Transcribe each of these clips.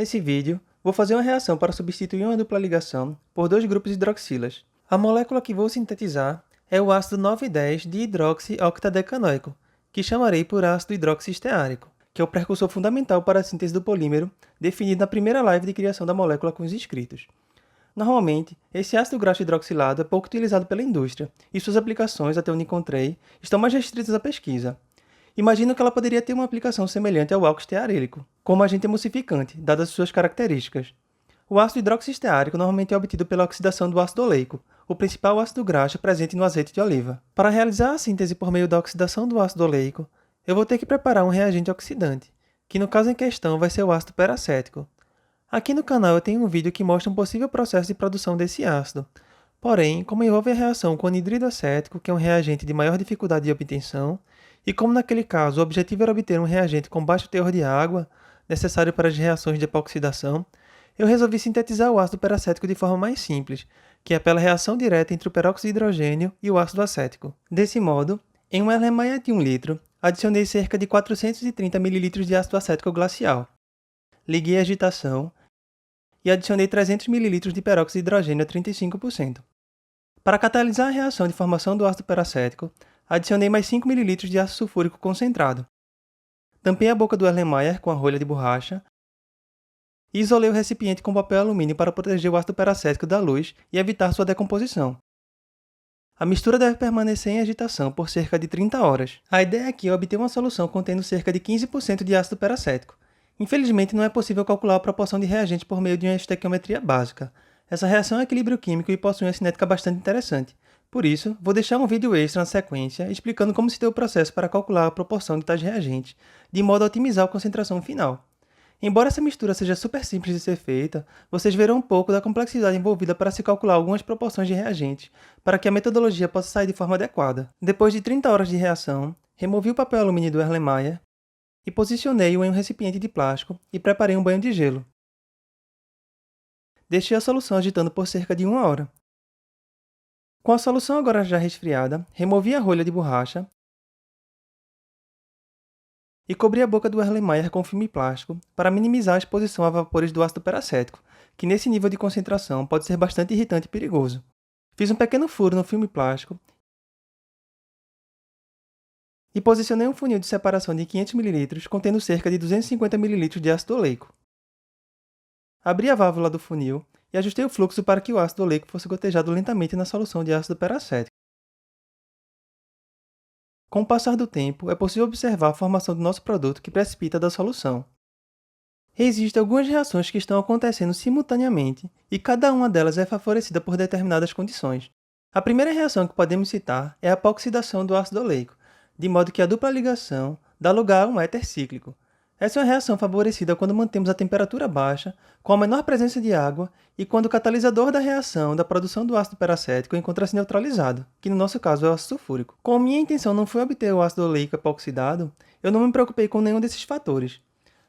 Nesse vídeo, vou fazer uma reação para substituir uma dupla ligação por dois grupos de hidroxilas. A molécula que vou sintetizar é o ácido 9,10 hidroxioctadecanoico, que chamarei por ácido hidroxiesteárico, que é o precursor fundamental para a síntese do polímero, definido na primeira live de criação da molécula com os inscritos. Normalmente, esse ácido graxo hidroxilado é pouco utilizado pela indústria, e suas aplicações, até onde encontrei, estão mais restritas à pesquisa. Imagino que ela poderia ter uma aplicação semelhante ao álcool estearílico, como agente emulsificante, dadas suas características. O ácido hidroxiesteárico normalmente é obtido pela oxidação do ácido oleico, o principal ácido graxo presente no azeite de oliva. Para realizar a síntese por meio da oxidação do ácido oleico, eu vou ter que preparar um reagente oxidante, que no caso em questão vai ser o ácido peracético. Aqui no canal eu tenho um vídeo que mostra um possível processo de produção desse ácido. Porém, como envolve a reação com anidrido acético, que é um reagente de maior dificuldade de obtenção, e como naquele caso o objetivo era obter um reagente com baixo teor de água, necessário para as reações de epoxidação, eu resolvi sintetizar o ácido peracético de forma mais simples, que é pela reação direta entre o peróxido de hidrogênio e o ácido acético. Desse modo, em uma Erlenmeyer de 1 litro, adicionei cerca de 430 ml de ácido acético glacial. Liguei a agitação e adicionei 300 ml de peróxido de hidrogênio a 35%. Para catalisar a reação de formação do ácido peracético, adicionei mais 5 ml de ácido sulfúrico concentrado. Tampei a boca do Erlenmeyer com a rolha de borracha e isolei o recipiente com papel alumínio para proteger o ácido peracético da luz e evitar sua decomposição. A mistura deve permanecer em agitação por cerca de 30 horas. A ideia aqui é obter uma solução contendo cerca de 15% de ácido peracético. Infelizmente, não é possível calcular a proporção de reagente por meio de uma estequiometria básica. Essa reação é equilíbrio químico e possui uma cinética bastante interessante. Por isso, vou deixar um vídeo extra na sequência explicando como se deu o processo para calcular a proporção de tais reagentes, de modo a otimizar a concentração final. Embora essa mistura seja super simples de ser feita, vocês verão um pouco da complexidade envolvida para se calcular algumas proporções de reagentes, para que a metodologia possa sair de forma adequada. Depois de 30 horas de reação, removi o papel alumínio do Erlenmeyer e posicionei-o em um recipiente de plástico e preparei um banho de gelo. Deixei a solução agitando por cerca de 1 hora. Com a solução agora já resfriada, removi a rolha de borracha e cobri a boca do Erlenmeyer com filme plástico para minimizar a exposição a vapores do ácido peracético, que nesse nível de concentração pode ser bastante irritante e perigoso. Fiz um pequeno furo no filme plástico e posicionei um funil de separação de 500 ml contendo cerca de 250 ml de ácido oleico. Abri a válvula do funil e ajustei o fluxo para que o ácido oleico fosse gotejado lentamente na solução de ácido peracético. Com o passar do tempo, é possível observar a formação do nosso produto que precipita da solução. Existem algumas reações que estão acontecendo simultaneamente e cada uma delas é favorecida por determinadas condições. A primeira reação que podemos citar é a epoxidação do ácido oleico, de modo que a dupla ligação dá lugar a um éter cíclico. Essa é uma reação favorecida quando mantemos a temperatura baixa, com a menor presença de água e quando o catalisador da reação da produção do ácido peracético encontra-se neutralizado, que no nosso caso é o ácido sulfúrico. Como minha intenção não foi obter o ácido oleico epoxidado, eu não me preocupei com nenhum desses fatores.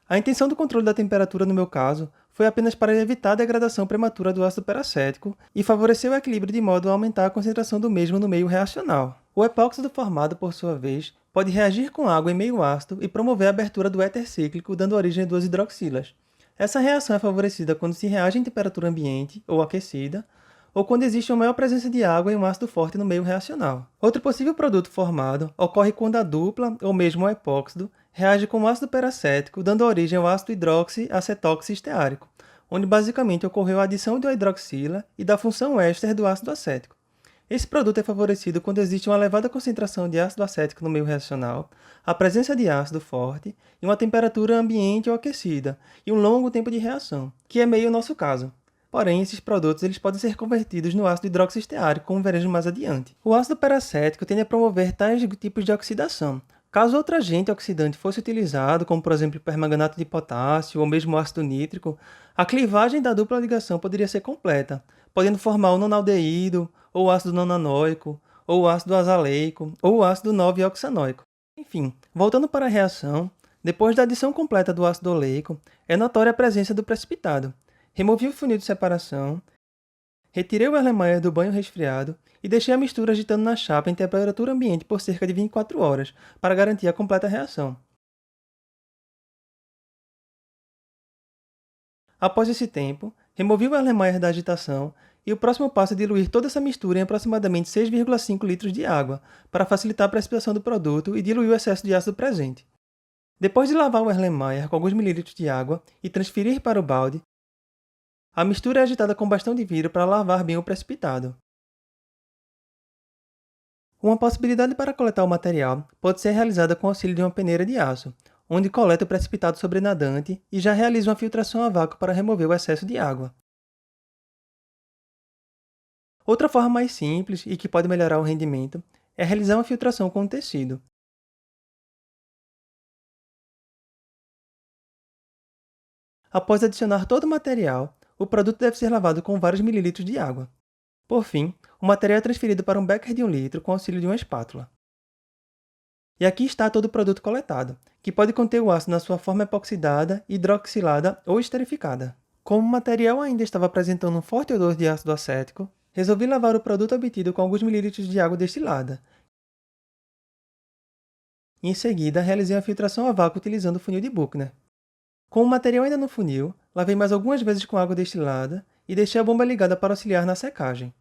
A intenção do controle da temperatura no meu caso foi apenas para evitar a degradação prematura do ácido peracético e favorecer o equilíbrio de modo a aumentar a concentração do mesmo no meio reacional. O epóxido formado, por sua vez, pode reagir com água em meio ácido e promover a abertura do éter cíclico, dando origem a duas hidroxilas. Essa reação é favorecida quando se reage em temperatura ambiente ou aquecida, ou quando existe uma maior presença de água e um ácido forte no meio reacional. Outro possível produto formado ocorre quando a dupla, ou mesmo o epóxido, reage com o ácido peracético, dando origem ao ácido hidroxiacetoxiesteárico, onde basicamente ocorreu a adição de uma hidroxila e da função éster do ácido acético. Esse produto é favorecido quando existe uma elevada concentração de ácido acético no meio reacional, a presença de ácido forte e uma temperatura ambiente ou aquecida, e um longo tempo de reação, que é meio o nosso caso. Porém, esses produtos eles podem ser convertidos no ácido hidroxiesteárico, como veremos mais adiante. O ácido peracético tende a promover tais tipos de oxidação. Caso outro agente oxidante fosse utilizado, como por exemplo permanganato de potássio ou mesmo ácido nítrico, a clivagem da dupla ligação poderia ser completa, podendo formar o nonaldeído, ou ácido nonanoico, ou ácido azaleico, ou ácido 9-oxanoico. Enfim, voltando para a reação, depois da adição completa do ácido oleico, é notória a presença do precipitado. Removi o funil de separação, retirei o Erlenmeyer do banho resfriado e deixei a mistura agitando na chapa em temperatura ambiente por cerca de 24 horas, para garantir a completa reação. Após esse tempo, removi o Erlenmeyer da agitação e o próximo passo é diluir toda essa mistura em aproximadamente 6,5 litros de água, para facilitar a precipitação do produto e diluir o excesso de ácido presente. Depois de lavar o Erlenmeyer com alguns mililitros de água e transferir para o balde, a mistura é agitada com bastão de vidro para lavar bem o precipitado. Uma possibilidade para coletar o material pode ser realizada com o auxílio de uma peneira de aço, onde coleta o precipitado sobrenadante e já realiza uma filtração a vácuo para remover o excesso de água. Outra forma mais simples e que pode melhorar o rendimento é realizar uma filtração com tecido. Após adicionar todo o material, o produto deve ser lavado com vários mililitros de água. Por fim, o material é transferido para um becker de 1 litro com auxílio de uma espátula. E aqui está todo o produto coletado, que pode conter o ácido na sua forma epoxidada, hidroxilada ou esterificada. Como o material ainda estava apresentando um forte odor de ácido acético, resolvi lavar o produto obtido com alguns mililitros de água destilada. Em seguida, realizei a filtração a vácuo utilizando o funil de Buchner. Com o material ainda no funil, lavei mais algumas vezes com água destilada e deixei a bomba ligada para auxiliar na secagem.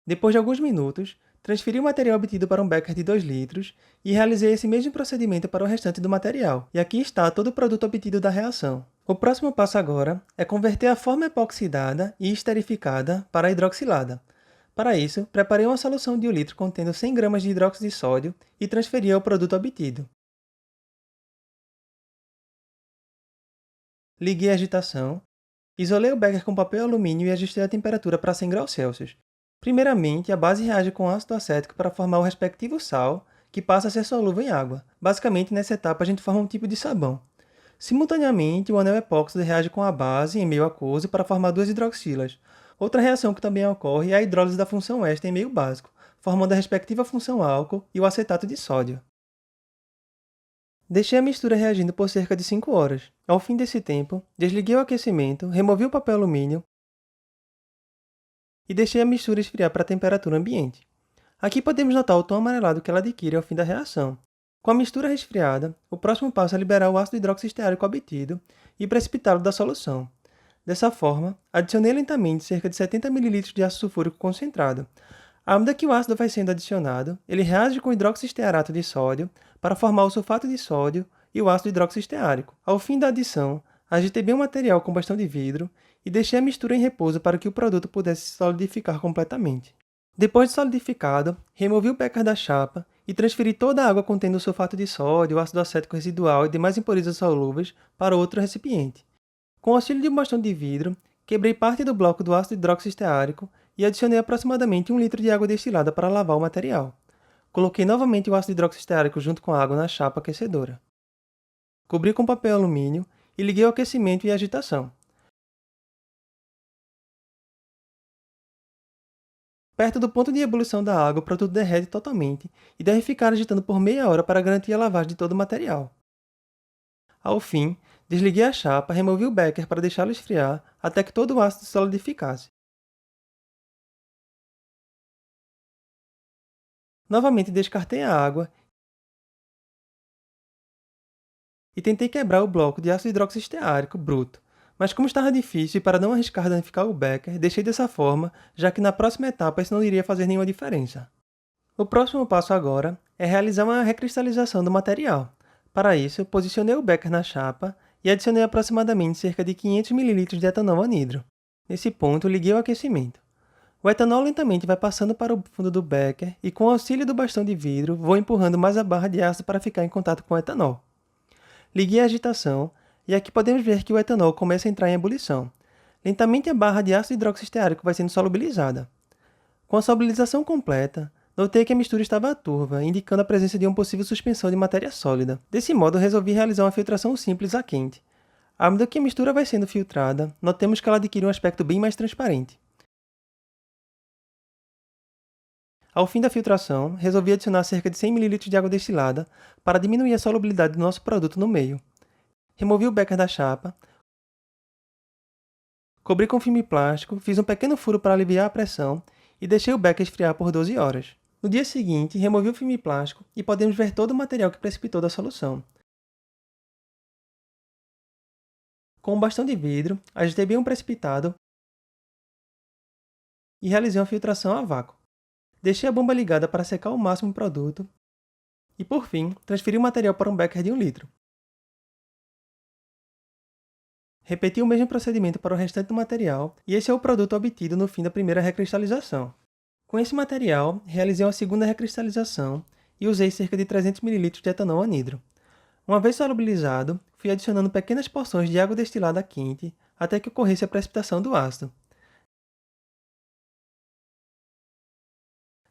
Depois de alguns minutos, transferi o material obtido para um becker de 2 litros e realizei esse mesmo procedimento para o restante do material. E aqui está todo o produto obtido da reação. O próximo passo agora é converter a forma epoxidada e esterificada para a hidroxilada. Para isso, preparei uma solução de 1 litro contendo 100 gramas de hidróxido de sódio e transferi ao produto obtido. Liguei a agitação, isolei o becker com papel alumínio e ajustei a temperatura para 100 graus Celsius. Primeiramente, a base reage com ácido acético para formar o respectivo sal, que passa a ser solúvel em água. Basicamente, nessa etapa a gente forma um tipo de sabão. Simultaneamente, o anel epóxido reage com a base em meio aquoso para formar duas hidroxilas. Outra reação que também ocorre é a hidrólise da função éster em meio básico, formando a respectiva função álcool e o acetato de sódio. Deixei a mistura reagindo por cerca de 5 horas. Ao fim desse tempo, desliguei o aquecimento, removi o papel alumínio e deixei a mistura esfriar para a temperatura ambiente. Aqui podemos notar o tom amarelado que ela adquire ao fim da reação. Com a mistura resfriada, o próximo passo é liberar o ácido hidroxisteárico obtido e precipitá-lo da solução. Dessa forma, adicionei lentamente cerca de 70 ml de ácido sulfúrico concentrado. À medida que o ácido vai sendo adicionado, ele reage com o hidroxistearato de sódio para formar o sulfato de sódio e o ácido hidroxisteárico. Ao fim da adição, agitei bem o material com bastão de vidro e deixei a mistura em repouso para que o produto pudesse se solidificar completamente. Depois de solidificado, removi o becker da chapa e transferi toda a água contendo o sulfato de sódio, o ácido acético residual e demais impurezas solúveis para outro recipiente. Com o auxílio de um bastão de vidro, quebrei parte do bloco do ácido hidroxisteárico e adicionei aproximadamente 1 litro de água destilada para lavar o material. Coloquei novamente o ácido hidroxisteárico junto com a água na chapa aquecedora. Cobri com papel alumínio e liguei o aquecimento e a agitação. Perto do ponto de ebulição da água, o produto derrete totalmente e deve ficar agitando por meia hora para garantir a lavagem de todo o material. Ao fim, desliguei a chapa, removi o becker para deixá-lo esfriar até que todo o ácido se solidificasse. Novamente descartei a água e tentei quebrar o bloco de ácido hidroxisteárico bruto, mas como estava difícil e para não arriscar danificar o becker, deixei dessa forma, já que na próxima etapa isso não iria fazer nenhuma diferença. O próximo passo agora é realizar uma recristalização do material. Para isso, posicionei o becker na chapa e adicionei aproximadamente cerca de 500 ml de etanol anidro. Nesse ponto, liguei o aquecimento. O etanol lentamente vai passando para o fundo do becker e, com o auxílio do bastão de vidro, vou empurrando mais a barra de ácido para ficar em contato com o etanol. Liguei a agitação e aqui podemos ver que o etanol começa a entrar em ebulição. Lentamente a barra de ácido hidroxisteárico vai sendo solubilizada. Com a solubilização completa, notei que a mistura estava turva, indicando a presença de uma possível suspensão de matéria sólida. Desse modo, resolvi realizar uma filtração simples a quente. À medida que a mistura vai sendo filtrada, notamos que ela adquire um aspecto bem mais transparente. Ao fim da filtração, resolvi adicionar cerca de 100 ml de água destilada para diminuir a solubilidade do nosso produto no meio. Removi o becker da chapa, cobri com filme plástico, fiz um pequeno furo para aliviar a pressão e deixei o becker esfriar por 12 horas. No dia seguinte, removi o filme plástico e podemos ver todo o material que precipitou da solução. Com um bastão de vidro, agitei bem um precipitado e realizei uma filtração a vácuo. Deixei a bomba ligada para secar ao máximo o produto e, por fim, transferi o material para um becker de 1 litro. Repeti o mesmo procedimento para o restante do material e esse é o produto obtido no fim da primeira recristalização. Com esse material, realizei uma segunda recristalização e usei cerca de 300 ml de etanol anidro. Uma vez solubilizado, fui adicionando pequenas porções de água destilada quente até que ocorresse a precipitação do ácido.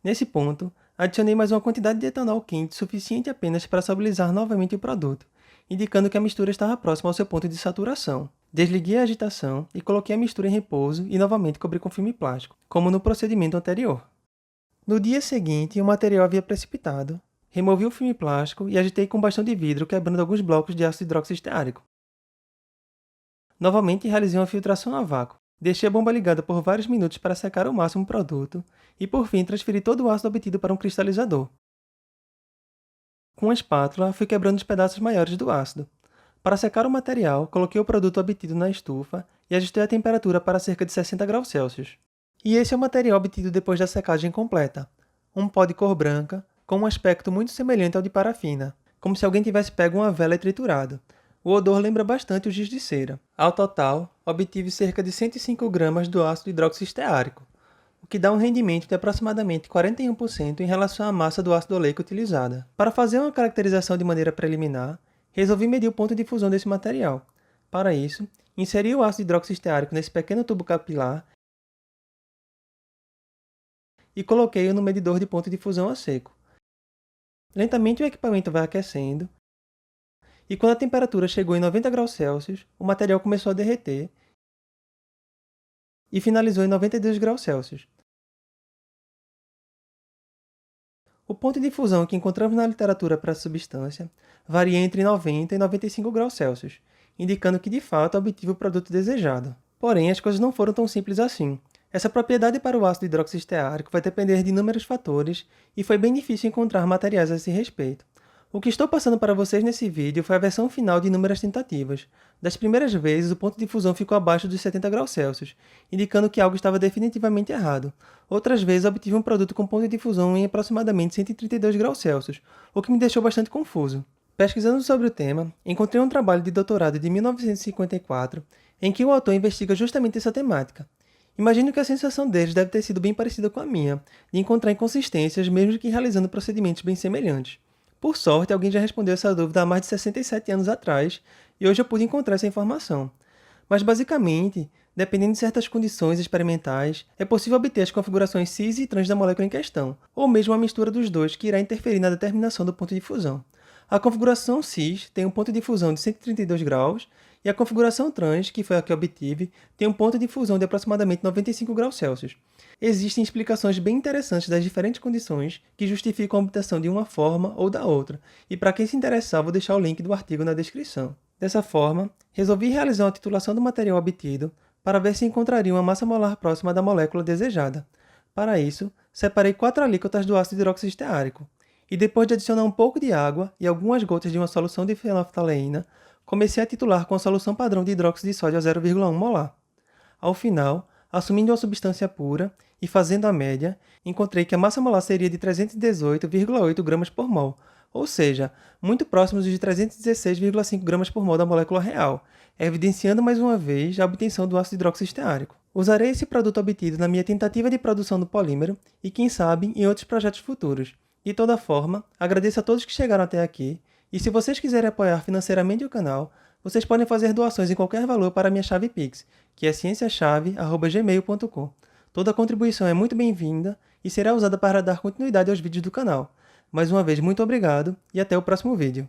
Nesse ponto, adicionei mais uma quantidade de etanol quente suficiente apenas para solubilizar novamente o produto, indicando que a mistura estava próxima ao seu ponto de saturação. Desliguei a agitação e coloquei a mistura em repouso e novamente cobri com filme plástico, como no procedimento anterior. No dia seguinte, o material havia precipitado. Removi o filme plástico e agitei com bastão de vidro, quebrando alguns blocos de ácido hidroxisteárico. Novamente realizei uma filtração a vácuo. Deixei a bomba ligada por vários minutos para secar ao máximo o produto e, por fim, transferi todo o ácido obtido para um cristalizador. Com a espátula, fui quebrando os pedaços maiores do ácido. Para secar o material, coloquei o produto obtido na estufa e ajustei a temperatura para cerca de 60 graus Celsius. E esse é o material obtido depois da secagem completa. Um pó de cor branca, com um aspecto muito semelhante ao de parafina, como se alguém tivesse pego uma vela e triturado. O odor lembra bastante o giz de cera. Ao total, obtive cerca de 105 gramas do ácido hidroxisteárico, o que dá um rendimento de aproximadamente 41% em relação à massa do ácido oleico utilizada. Para fazer uma caracterização de maneira preliminar, resolvi medir o ponto de fusão desse material. Para isso, inseri o ácido hidroxisteárico nesse pequeno tubo capilar e coloquei-o no medidor de ponto de fusão a seco. Lentamente o equipamento vai aquecendo, e quando a temperatura chegou em 90 graus Celsius, o material começou a derreter e finalizou em 92 graus Celsius. O ponto de fusão que encontramos na literatura para essa substância varia entre 90 e 95 graus Celsius, indicando que de fato obtive o produto desejado. Porém, as coisas não foram tão simples assim. Essa propriedade para o ácido hidroxisteárico vai depender de inúmeros fatores e foi bem difícil encontrar materiais a esse respeito. O que estou passando para vocês nesse vídeo foi a versão final de inúmeras tentativas. Das primeiras vezes, o ponto de fusão ficou abaixo dos 70 graus Celsius, indicando que algo estava definitivamente errado. Outras vezes, obtive um produto com ponto de fusão em aproximadamente 132 graus Celsius, o que me deixou bastante confuso. Pesquisando sobre o tema, encontrei um trabalho de doutorado de 1954, em que o autor investiga justamente essa temática. Imagino que a sensação deles deve ter sido bem parecida com a minha, de encontrar inconsistências mesmo que realizando procedimentos bem semelhantes. Por sorte, alguém já respondeu essa dúvida há mais de 67 anos atrás, e hoje eu pude encontrar essa informação. Mas basicamente, dependendo de certas condições experimentais, é possível obter as configurações cis e trans da molécula em questão, ou mesmo a mistura dos dois que irá interferir na determinação do ponto de fusão. A configuração cis tem um ponto de fusão de 132 graus, e a configuração trans, que foi a que obtive, tem um ponto de fusão de aproximadamente 95 graus Celsius. Existem explicações bem interessantes das diferentes condições que justificam a obtenção de uma forma ou da outra, e para quem se interessar, vou deixar o link do artigo na descrição. Dessa forma, resolvi realizar uma titulação do material obtido para ver se encontraria uma massa molar próxima da molécula desejada. Para isso, separei 4 alíquotas do ácido hidroxisteárico, e depois de adicionar um pouco de água e algumas gotas de uma solução de fenolftaleína, comecei a titular com a solução padrão de hidróxido de sódio a 0,1 molar. Ao final, assumindo uma substância pura e fazendo a média, encontrei que a massa molar seria de 318,8 gramas por mol, ou seja, muito próximos de 316,5 gramas por mol da molécula real, evidenciando mais uma vez a obtenção do ácido hidroxisteárico. Usarei esse produto obtido na minha tentativa de produção do polímero e, quem sabe, em outros projetos futuros. De toda forma, agradeço a todos que chegaram até aqui, e se vocês quiserem apoiar financeiramente o canal, vocês podem fazer doações em qualquer valor para a minha chave Pix, que é cienciachave@gmail.com. Toda contribuição é muito bem-vinda e será usada para dar continuidade aos vídeos do canal. Mais uma vez, muito obrigado e até o próximo vídeo.